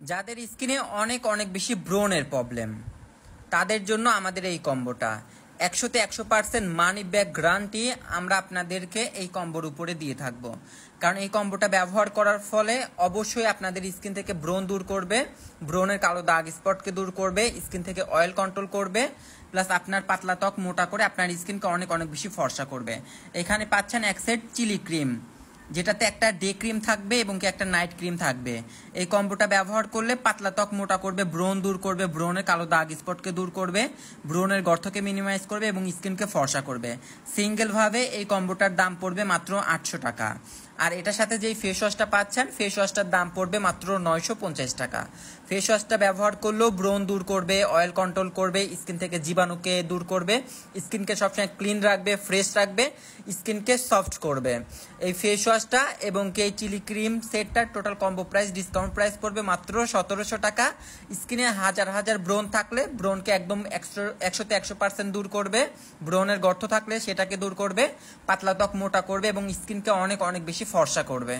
যাদের স্কিনে অনেক অনেক বেশি ব্রণের প্রবলেম তাদের জন্য আমাদের এই কম্বোটা 100তে 100% মানি ব্যাক গ্যারান্টি আমরা আপনাদেরকে এই কম্বোর উপরে দিয়ে থাকবো। কারণ এই কম্বোটা ব্যবহার করার ফলে অবশ্যই আপনাদের স্কিন থেকে ব্রণ দূর করবে, ব্রণের কালো দাগ স্পটকে দূর করবে, স্কিন থেকে অয়েল কন্ট্রোল করবে, প্লাস আপনার পাতলা ত্বক মোটা করে আপনার স্কিনকে অনেক অনেক বেশি ফর্সা করবে। এখানে পাচ্ছেন এক সেট চিলি ক্রিম, যেটাতে একটা ডে ক্রিম থাকবে এবং কি একটা নাইট ক্রিম থাকবে। এই কম্বোটা ব্যবহার করলে পাতলা ত্বক মোটা করবে, ব্রণ দূর করবে, ব্রণের কালো দাগ স্পটকে দূর করবে, ব্রণের গর্তকে মিনিমাইজ করবে এবং স্কিনকে ফর্সা করবে। সিঙ্গেল ভাবে এই কম্বোটার দাম পড়বে মাত্র 800 টাকা। আর এটার সাথে যেই ফেস ওয়াশটা পাচ্ছেন, ফেস ওয়াশটার দাম পড়বে মাত্র 950 টাকা। ফেস ওয়াশটা ব্যবহার করলেও ব্রণ দূর করবে, অয়েল কন্ট্রোল করবে, স্কিন থেকে জীবাণুকে দূর করবে, স্কিনকে সবসময় ক্লিন রাখবে, ফ্রেশ রাখবে, স্কিনকে সফট করবে। এই ফেস ওয়াশটা এবং এই চিলি ক্রিম সেটটার total combo price discount price পড়বে মাত্র 1700 টাকা। স্কিনে হাজার হাজার ব্রণ থাকলে ব্রণকে একদম 100তে 100% দূর করবে, ব্রণের গর্ত থাকলে সেটাকে দূর করবে, পাতলা ত্বক মোটা করবে এবং স্কিনকে অনেক অনেক বেশি ফর্সা করবে।